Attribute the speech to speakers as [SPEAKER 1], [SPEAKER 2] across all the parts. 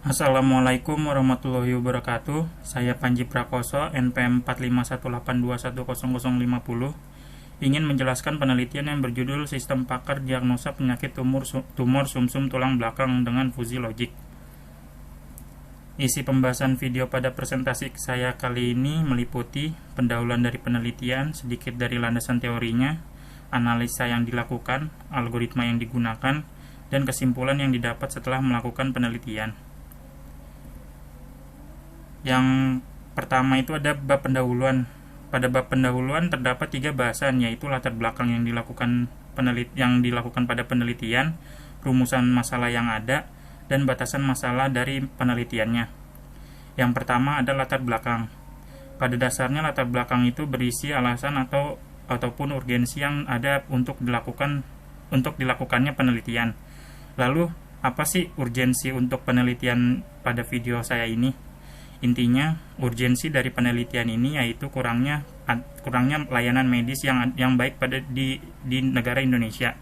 [SPEAKER 1] Assalamualaikum warahmatullahi wabarakatuh. Saya Panji Prakoso, NPM 4518210050, ingin menjelaskan penelitian yang berjudul Sistem Pakar Diagnosa Penyakit Tumor Sumsum Tulang Belakang dengan Fuzi Logic. Isi pembahasan video pada presentasi saya kali ini meliputi pendahuluan dari penelitian, sedikit dari landasan teorinya, analisa yang dilakukan, algoritma yang digunakan, dan kesimpulan yang didapat setelah melakukan penelitian. Yang pertama itu ada bab pendahuluan. Pada bab pendahuluan terdapat 3 bahasan, yaitu latar belakang yang dilakukan pada penelitian, rumusan masalah yang ada, dan batasan masalah dari penelitiannya. Yang pertama ada latar belakang. Pada dasarnya latar belakang itu berisi alasan ataupun urgensi yang ada untuk dilakukannya penelitian. Lalu apa sih urgensi untuk penelitian pada video saya ini? Intinya, urgensi dari penelitian ini yaitu kurangnya layanan medis yang baik di negara Indonesia,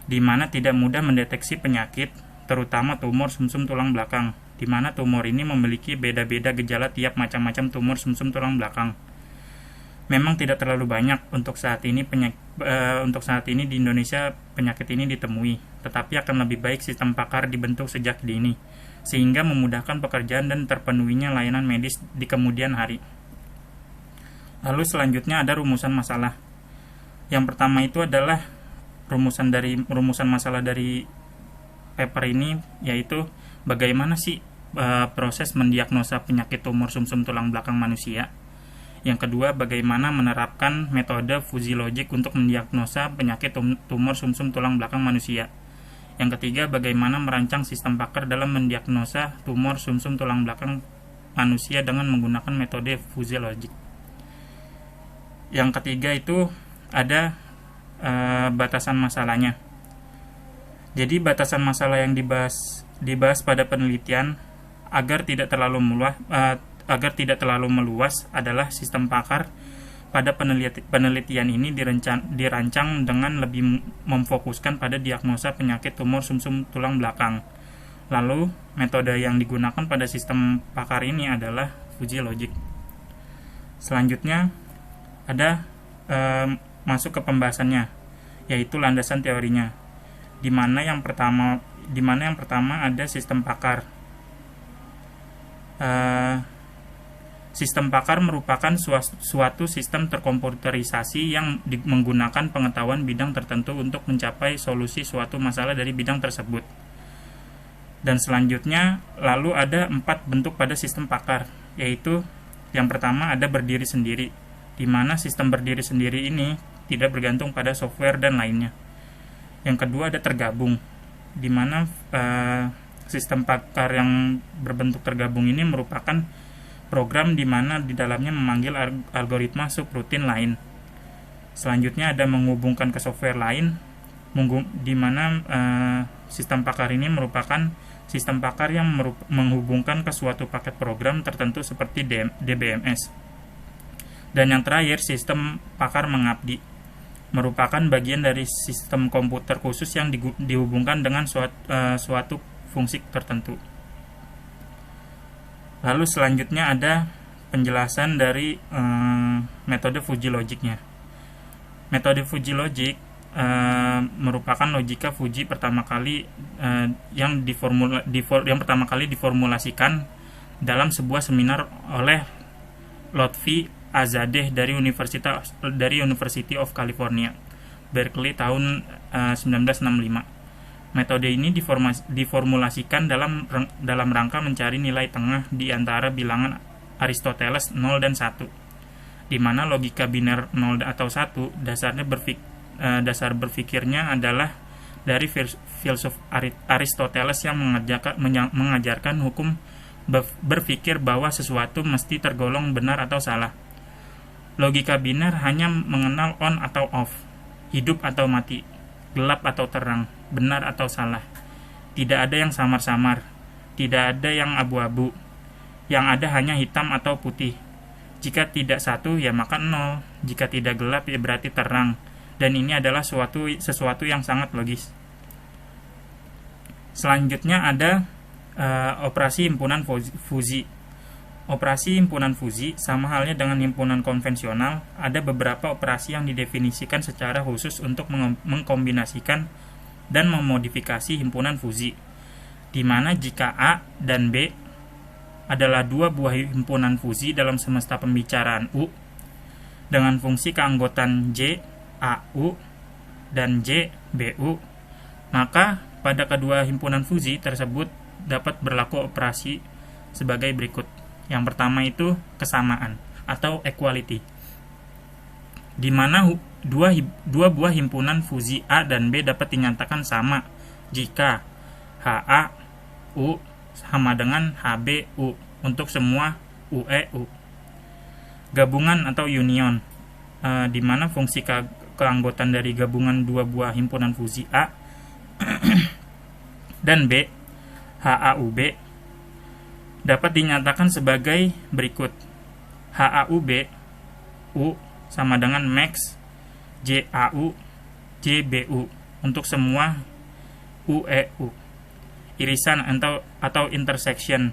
[SPEAKER 1] di mana tidak mudah mendeteksi penyakit, terutama tumor sumsum tulang belakang, di mana tumor ini memiliki beda-beda gejala tiap macam-macam tumor sumsum tulang belakang. Memang tidak terlalu banyak untuk saat ini di Indonesia penyakit ini ditemui, tetapi akan lebih baik sistem pakar dibentuk sejak dini, sehingga memudahkan pekerjaan dan terpenuhinya layanan medis di kemudian hari. Lalu selanjutnya ada rumusan masalah. Yang pertama itu adalah rumusan masalah dari paper ini, yaitu bagaimana sih proses mendiagnosa penyakit tumor sumsum tulang belakang manusia. Yang kedua, bagaimana menerapkan metode Fuzi Logic untuk mendiagnosa penyakit tumor sumsum tulang belakang manusia. Yang ketiga, bagaimana merancang sistem pakar dalam mendiagnosa tumor sumsum tulang belakang manusia dengan menggunakan metode Fuzi Logic. Yang ketiga itu ada batasan masalahnya. Jadi batasan masalah yang dibahas pada penelitian agar tidak terlalu meluas adalah sistem pakar pada penelitian ini dirancang dengan lebih memfokuskan pada diagnosa penyakit tumor sumsum tulang belakang. Lalu, metode yang digunakan pada sistem pakar ini adalah Fuzi Logic. Selanjutnya, ada masuk ke pembahasannya, yaitu landasan teorinya, di mana yang pertama ada sistem pakar. Sistem pakar merupakan suatu sistem terkomputerisasi yang menggunakan pengetahuan bidang tertentu untuk mencapai solusi suatu masalah dari bidang tersebut. Dan selanjutnya, lalu ada 4 bentuk pada sistem pakar, yaitu yang pertama ada berdiri sendiri, di mana sistem berdiri sendiri ini tidak bergantung pada software dan lainnya. Yang kedua ada tergabung, di mana sistem pakar yang berbentuk tergabung ini merupakan program di mana di dalamnya memanggil algoritma subrutin lain. Selanjutnya ada menghubungkan ke software lain, di mana sistem pakar ini merupakan sistem pakar yang menghubungkan ke suatu paket program tertentu seperti DBMS. Dan yang terakhir, sistem pakar mengabdi, merupakan bagian dari sistem komputer khusus yang dihubungkan dengan suatu fungsi tertentu. Lalu selanjutnya ada penjelasan dari metode Fuzi Logic-nya. Metode Fuzi Logic merupakan logika Fuzi yang pertama kali diformulasikan dalam sebuah seminar oleh Lotfi Azadeh dari University of California, Berkeley tahun 1965. Metode ini diformulasikan dalam rangka mencari nilai tengah di antara bilangan Aristoteles 0 dan 1, di mana logika biner 0 atau 1 dasar berpikirnya adalah dari filsuf Aristoteles yang mengajarkan hukum berpikir bahwa sesuatu mesti tergolong benar atau salah. Logika biner hanya mengenal on atau off, hidup atau mati, gelap atau terang, benar atau salah. Tidak ada yang samar-samar, tidak ada yang abu-abu. Yang ada hanya hitam atau putih. Jika tidak 1 ya maka 0, jika tidak gelap ya berarti terang. Dan ini adalah sesuatu yang sangat logis. Selanjutnya ada Operasi himpunan fusi. Operasi himpunan fusi sama halnya dengan himpunan konvensional, ada beberapa operasi yang didefinisikan secara khusus untuk mengkombinasikan dan memodifikasi himpunan fusi, di mana jika A dan B adalah dua buah himpunan fusi dalam semesta pembicaraan U dengan fungsi keanggotaan J, AU, dan J, BU, maka pada kedua himpunan fusi tersebut dapat berlaku operasi sebagai berikut. Yang pertama itu kesamaan atau equality, di mana dua buah himpunan fusi A dan B dapat dinyatakan sama jika HA U sama dengan HB U untuk semua UE U. Gabungan atau union, di mana fungsi keanggotaan dari gabungan dua buah himpunan fusi A dan B, HAUB, dapat dinyatakan sebagai berikut. HAUB U sama dengan max JAU JBU untuk semua UEU. Irisan atau intersection,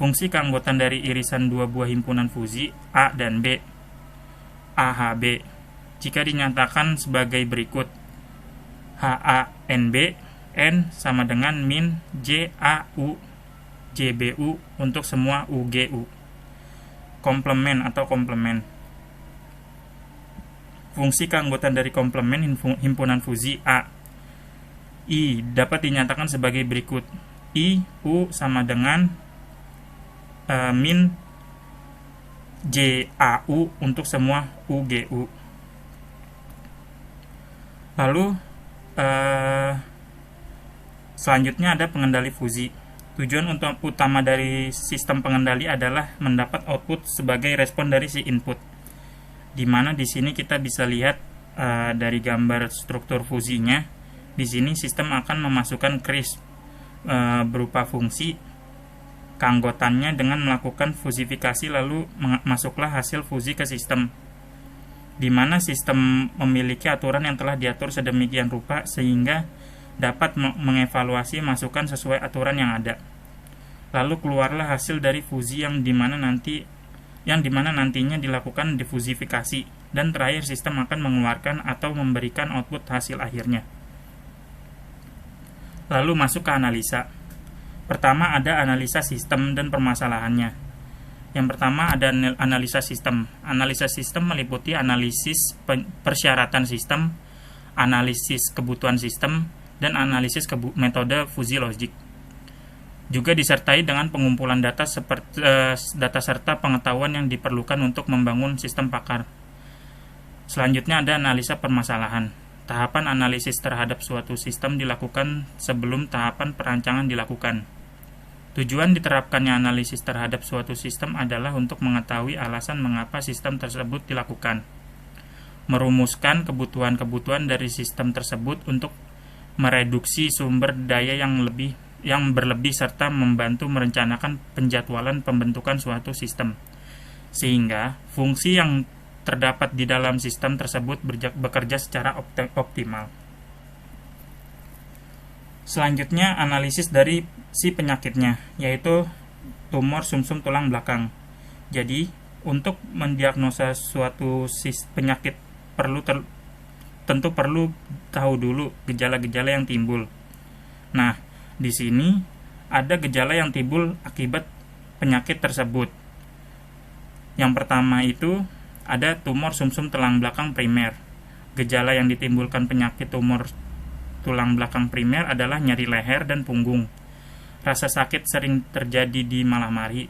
[SPEAKER 1] fungsi keanggotaan dari irisan dua buah himpunan fusi A dan B, AHB, jika dinyatakan sebagai berikut. HANB N sama dengan min JAU JBU untuk semua UGU. Komplement atau komplement, fungsi keanggotaan dari komplement himpunan fusi A, I dapat dinyatakan sebagai berikut. I U sama dengan min JAU untuk semua UGU. Lalu selanjutnya ada pengendali fusi. Tujuan utama dari sistem pengendali adalah mendapat output sebagai respon dari si input, di mana di sini kita bisa lihat dari gambar struktur fusinya. Di sini sistem akan memasukkan kris berupa fungsi keanggotaannya dengan melakukan fusifikasi, lalu masuklah hasil fusi ke sistem, di mana sistem memiliki aturan yang telah diatur sedemikian rupa sehingga dapat mengevaluasi masukan sesuai aturan yang ada. Lalu keluarlah hasil dari fusi yang dimana nantinya dilakukan difusifikasi, dan terakhir sistem akan mengeluarkan atau memberikan output hasil akhirnya. Lalu masuk ke analisa. Pertama ada analisa sistem dan permasalahannya. Yang pertama ada analisa sistem. Analisa sistem meliputi analisis persyaratan sistem, analisis kebutuhan sistem, dan analisis metode fusi logik. Juga disertai dengan pengumpulan data serta pengetahuan yang diperlukan untuk membangun sistem pakar. Selanjutnya ada analisa permasalahan. Tahapan analisis terhadap suatu sistem dilakukan sebelum tahapan perancangan dilakukan. Tujuan diterapkannya analisis terhadap suatu sistem adalah untuk mengetahui alasan mengapa sistem tersebut dilakukan, merumuskan kebutuhan-kebutuhan dari sistem tersebut untuk mereduksi sumber daya yang berlebih serta membantu merencanakan penjadwalan pembentukan suatu sistem, sehingga fungsi yang terdapat di dalam sistem tersebut bekerja secara optimal. Selanjutnya analisis dari si penyakitnya, yaitu tumor sumsum tulang belakang. Jadi untuk mendiagnosa suatu penyakit tentu perlu tahu dulu gejala-gejala yang timbul. Nah, di sini ada gejala yang timbul akibat penyakit tersebut. Yang pertama itu ada tumor sumsum tulang belakang primer. Gejala yang ditimbulkan penyakit tumor tulang belakang primer adalah nyeri leher dan punggung. Rasa sakit sering terjadi di malam hari,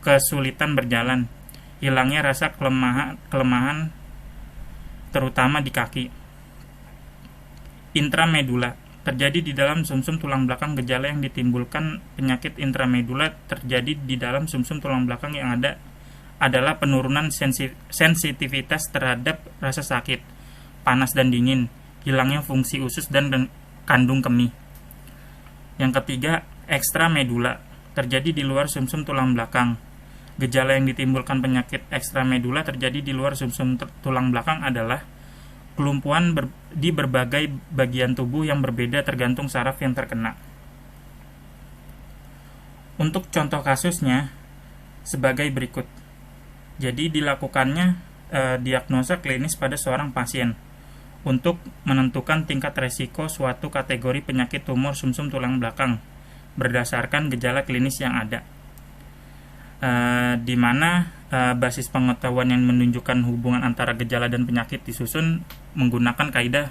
[SPEAKER 1] kesulitan berjalan, hilangnya rasa kelemahan terutama di kaki. Intramedula terjadi di dalam sumsum tulang belakang. Gejala yang ditimbulkan penyakit intramedula terjadi di dalam sumsum tulang belakang yang ada adalah penurunan sensitivitas terhadap rasa sakit, panas dan dingin, hilangnya fungsi usus dan kandung kemih. Yang ketiga, ekstramedula terjadi di luar sumsum tulang belakang. Gejala yang ditimbulkan penyakit ekstramedula terjadi di luar sumsum tulang belakang adalah kelumpuhan di berbagai bagian tubuh yang berbeda tergantung saraf yang terkena. Untuk contoh kasusnya sebagai berikut. Jadi dilakukannya diagnosa klinis pada seorang pasien untuk menentukan tingkat resiko suatu kategori penyakit tumor sumsum tulang belakang berdasarkan gejala klinis yang ada. Di mana basis pengetahuan yang menunjukkan hubungan antara gejala dan penyakit disusun menggunakan kaidah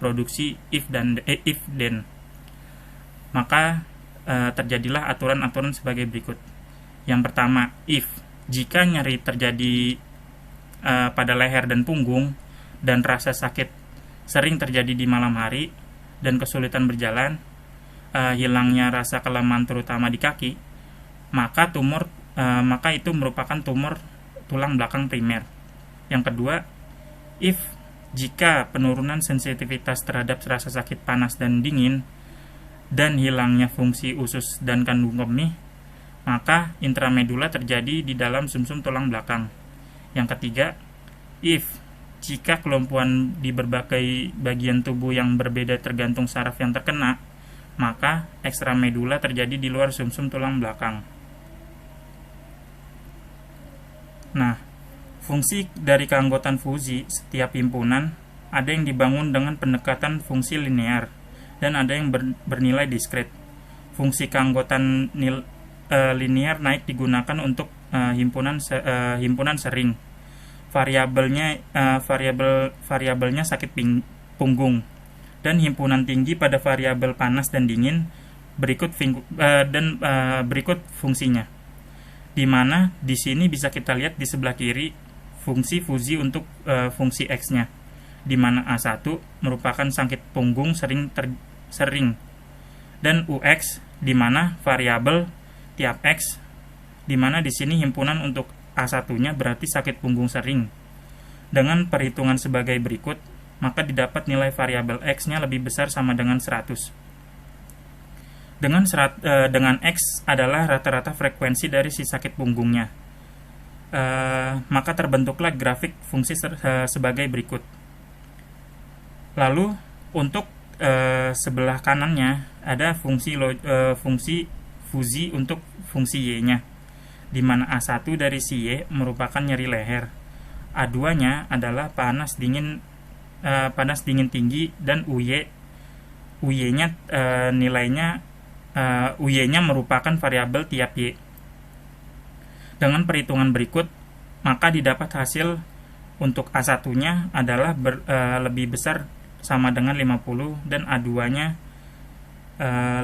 [SPEAKER 1] produksi if dan maka terjadilah aturan-aturan sebagai berikut. Yang pertama, if jika nyeri terjadi pada leher dan punggung dan rasa sakit sering terjadi di malam hari dan kesulitan berjalan, hilangnya rasa kelemahan terutama di kaki, maka itu merupakan tumor tulang belakang primer. Yang kedua, if jika penurunan sensitivitas terhadap rasa sakit panas dan dingin dan hilangnya fungsi usus dan kandung kemih, maka intramedula terjadi di dalam sumsum tulang belakang. Yang ketiga, if jika kelumpuhan di berbagai bagian tubuh yang berbeda tergantung saraf yang terkena, maka ekstramedula terjadi di luar sumsum tulang belakang. Nah, fungsi dari keanggotaan fusi setiap himpunan ada yang dibangun dengan pendekatan fungsi linear dan ada yang bernilai diskret. Fungsi keanggotaan linear naik digunakan untuk himpunan sering. Variabelnya sakit punggung, dan himpunan tinggi pada variabel panas dan dingin. Berikut fungsinya. Di mana di sini bisa kita lihat di sebelah kiri fungsi fusi untuk fungsi X-nya, di mana A1 merupakan sakit punggung sering dan UX di mana variabel tiap X, di mana di sini himpunan untuk A1-nya berarti sakit punggung sering. Dengan perhitungan sebagai berikut, maka didapat nilai variabel X-nya lebih besar sama dengan 100. Dengan X adalah rata-rata frekuensi dari si sakit punggungnya. Maka terbentuklah grafik fungsi sebagai berikut. Lalu untuk sebelah kanannya ada fungsi fusi untuk fungsi Y-nya, di mana A1 dari si Y merupakan nyeri leher, A2-nya adalah panas dingin tinggi, dan UY-nya nilainya UY-nya merupakan variabel tiap Y. Dengan perhitungan berikut, maka didapat hasil untuk A1-nya adalah lebih besar sama dengan 50 dan A2-nya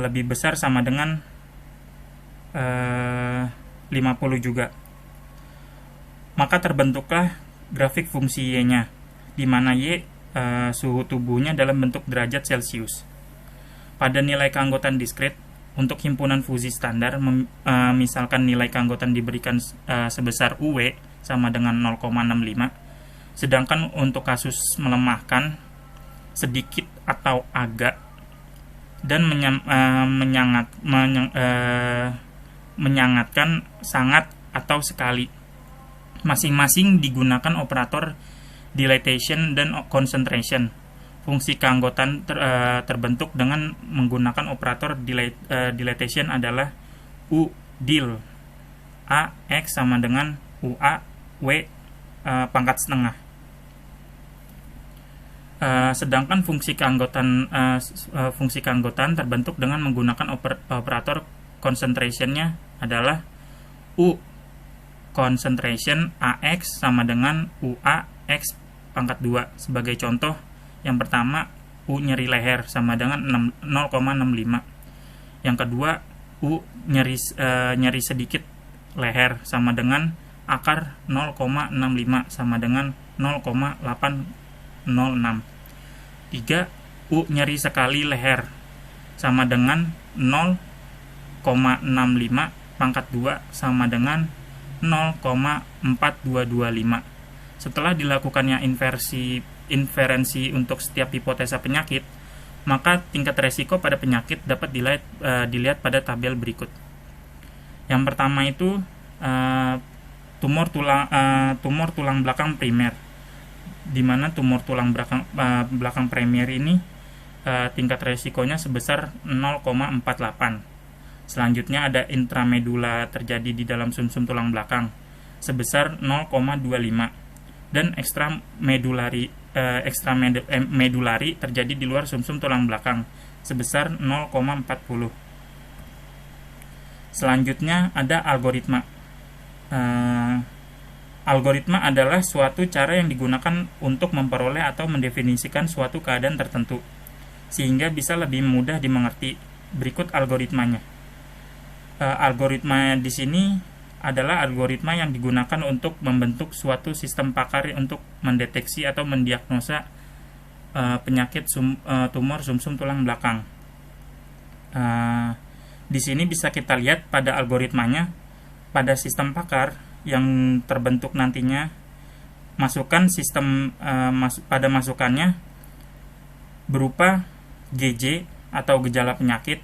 [SPEAKER 1] lebih besar sama dengan 50 juga. Maka terbentuklah grafik fungsi Y-nya, di mana Y suhu tubuhnya dalam bentuk derajat Celcius. Pada nilai keanggotaan diskret untuk himpunan fusi standar, misalkan nilai keanggotaan diberikan sebesar UW sama dengan 0,65, sedangkan untuk kasus melemahkan sedikit atau agak dan menyangatkan sangat atau sekali, masing-masing digunakan operator dilatation dan concentration. Fungsi keanggotaan terbentuk dengan menggunakan operator dilatation adalah U dil A X sama dengan UA W pangkat setengah. Sedangkan fungsi keanggotaan terbentuk dengan menggunakan operator concentration-nya adalah U concentration AX sama dengan UA X pangkat 2. Sebagai contoh, yang pertama U nyeri leher sama dengan 0,65. Yang kedua U nyeri sedikit leher sama dengan akar 0,65 sama dengan 0,806. 3. U nyeri sekali leher sama dengan 0,65 pangkat 2 sama dengan 0,4225. Setelah dilakukannya inferensi untuk setiap hipotesa penyakit, maka tingkat resiko pada penyakit dapat dilihat pada tabel berikut. Yang pertama itu tumor tulang belakang primer, di mana tumor tulang belakang primer ini tingkat resikonya sebesar 0,48. Selanjutnya ada intramedula terjadi di dalam sumsum tulang belakang sebesar 0,25 dan ekstramedulari terjadi di luar sumsum tulang belakang sebesar 0,40. Selanjutnya ada algoritma. Algoritma adalah suatu cara yang digunakan untuk memperoleh atau mendefinisikan suatu keadaan tertentu, sehingga bisa lebih mudah dimengerti. Berikut algoritmanya. Algoritma di sini adalah algoritma yang digunakan untuk membentuk suatu sistem pakar untuk mendeteksi atau mendiagnosa penyakit tumor sumsum tulang belakang. Di sini bisa kita lihat pada algoritmanya, pada sistem pakar yang terbentuk nantinya, masukan sistem pada masukannya berupa GJ atau gejala penyakit,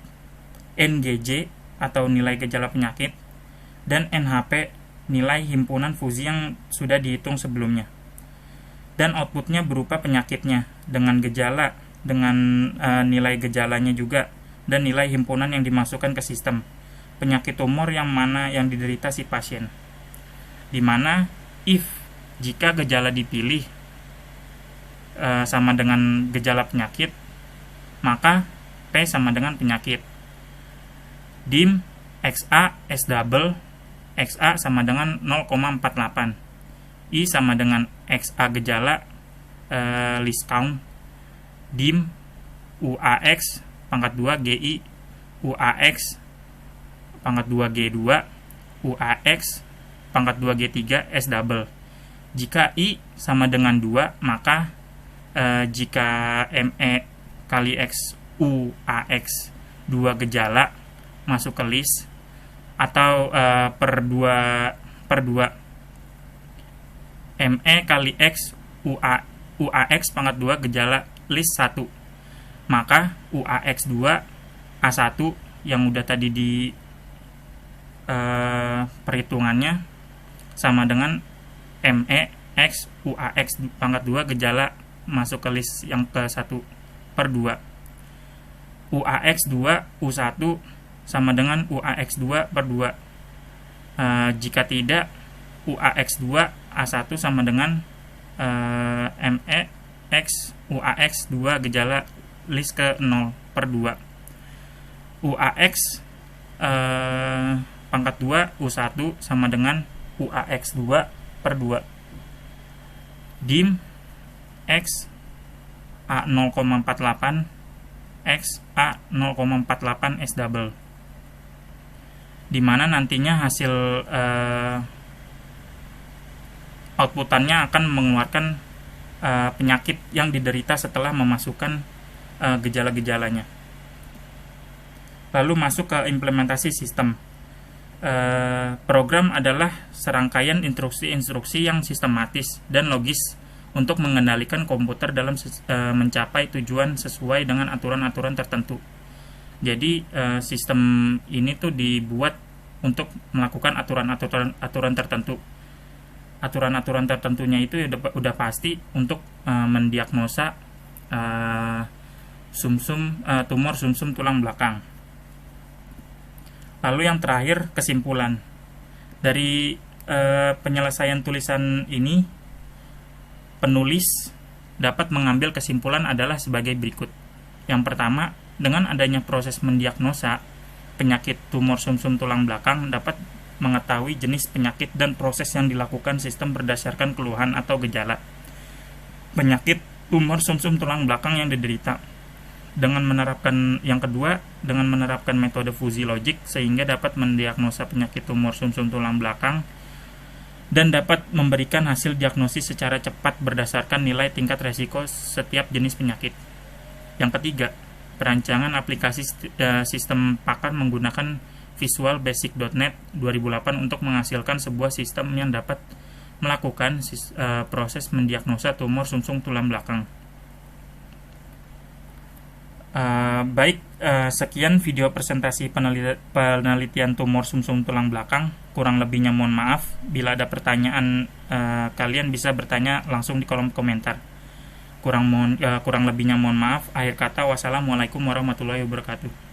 [SPEAKER 1] NGJ atau nilai gejala penyakit, dan NHP nilai himpunan fusi yang sudah dihitung sebelumnya. Dan outputnya berupa penyakitnya dengan gejala, dengan nilai gejalanya juga, dan nilai himpunan yang dimasukkan ke sistem penyakit tumor yang mana yang diderita si pasien. Dimana jika gejala dipilih sama dengan gejala penyakit, maka P sama dengan penyakit. Dim XA S double XA sama dengan 0,48. I sama dengan XA gejala list count. Dim UAX pangkat 2 GI UAX pangkat 2 G2 UAX pangkat 2 G3 S double. Jika I sama dengan 2, maka jika ME kali X UAX 2 gejala masuk ke list, atau per 2 ME kali X UAX pangkat 2 gejala list 1, maka UAX 2 A1 yang udah tadi di perhitungannya sama dengan ME X UAX pangkat 2 gejala masuk ke list yang ke-1 per 2. UAX 2 U1 sama dengan UAX 2 per 2. Jika tidak, UAX 2 A1 sama dengan ME X UAX 2 gejala list ke-0 per 2. UAX pangkat 2 U1 sama dengan UAX 2 per 2. Dim X A 0,48 X A 0,48 S double, dimana nantinya hasil outputannya akan mengeluarkan penyakit yang diderita setelah memasukkan gejala-gejalanya. Lalu masuk ke implementasi sistem. Program adalah serangkaian instruksi-instruksi yang sistematis dan logis untuk mengendalikan komputer dalam mencapai tujuan sesuai dengan aturan-aturan tertentu. Jadi sistem ini tuh dibuat untuk melakukan aturan-aturan tertentu. Aturan-aturan tertentunya itu udah pasti untuk mendiagnosa tumor sumsum tulang belakang. Lalu yang terakhir, kesimpulan. Dari penyelesaian tulisan ini, penulis dapat mengambil kesimpulan adalah sebagai berikut. Yang pertama, dengan adanya proses mendiagnosa penyakit tumor sumsum tulang belakang dapat mengetahui jenis penyakit dan proses yang dilakukan sistem berdasarkan keluhan atau gejala penyakit tumor sumsum tulang belakang yang diderita. Dengan menerapkan yang kedua, dengan menerapkan metode fusi logik sehingga dapat mendiagnosa penyakit tumor sumsum tulang belakang dan dapat memberikan hasil diagnosis secara cepat berdasarkan nilai tingkat resiko setiap jenis penyakit. Yang ketiga, perancangan aplikasi sistem pakar menggunakan Visual Basic.NET 2008 untuk menghasilkan sebuah sistem yang dapat melakukan proses mendiagnosa tumor sumsum tulang belakang. Sekian video presentasi penelitian tumor sumsum tulang belakang. Kurang lebihnya mohon maaf. Bila ada pertanyaan, kalian bisa bertanya langsung di kolom komentar. Kurang lebihnya mohon maaf. Akhir kata, wassalamualaikum warahmatullahi wabarakatuh.